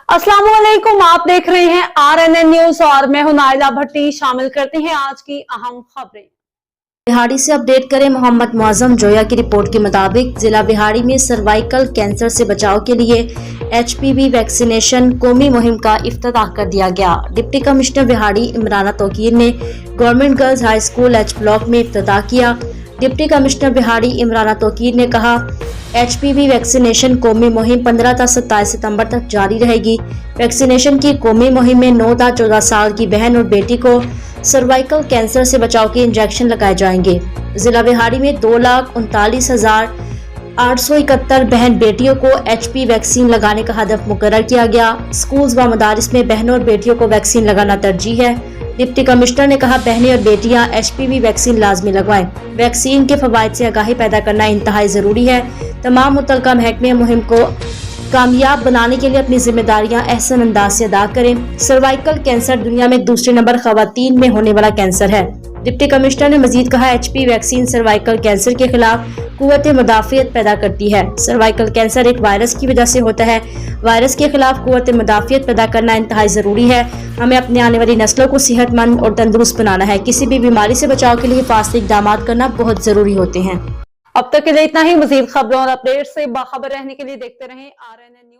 अस्सलाम वालेकुम, आप देख रहे हैं RNN न्यूज और मैं हूं नाइला भट्टी। शामिल करते हैं आज की अहम खबरें। बिहाड़ी से अपडेट करें। मोहम्मद मुआजम जोया की रिपोर्ट के मुताबिक जिला बिहाड़ी में सर्वाइकल कैंसर से बचाव के लिए HPV वैक्सीनेशन कौमी मुहिम का इफ्तिताह कर दिया गया। डिप्टी कमिश्नर बिहाड़ी इमराना तोकीर ने government girls high school H block में इफ्तिताह किया। डिप्टी कमिश्नर बिहाड़ी इमराना तोकीर ने कहा, HPV वैक्सीनेशन कौमी मुहिम 15 से 27 सितंबर तक जारी रहेगी। वैक्सीनेशन की कौमी मुहिम में 9 से 14 साल की बहन और बेटी को सर्वाइकल कैंसर से बचाव के इंजेक्शन लगाए जाएंगे। जिला बिहाड़ी में 2,39,871 बहन बेटियों को HP वैक्सीन लगाने का हदफ मुकर्रर किया गया। स्कूल्स व मदारिस में बहनों और बेटियों को वैक्सीन लगाना तरजीह है। डिप्टी कमिश्नर ने कहा, बहनें और बेटियां HPV वैक्सीन लाजमी लगवाएं। वैक्सीन के फवाइद से आगाही पैदा करना इंतहाई जरूरी है। तमाम मुतल्लिका महकमे मुहिम को कामयाब बनाने के लिए अपनी जिम्मेदारियां अहसन अंदाज से अदा करें। सर्वाइकल कैंसर दुनिया में दूसरे नंबर खवातीन में होने वाला कैंसर है। डिप्टी कमिश्नर ने मजीद कहा, HP वैक्सीन सर्वाइकल कैंसर के खिलाफ कुव्वत मुदाफियत पैदा करती है। सर्वाइकल कैंसर एक वायरस की वजह से होता है। वायरस के खिलाफ कुव्वत मुदाफियत पैदा करना इंतहाई जरूरी है। हमें अपने आने वाली नस्लों को सेहतमंद और तंदुरुस्त बनाना है। किसी भी बीमारी से बचाव के लिए फासले इक़दाम करना बहुत जरूरी होते हैं। अब तक के लिए इतना ही। मजीद खबरों और अपडेट से बाखबर रहने के लिए देखते रहें RNN न्यूज।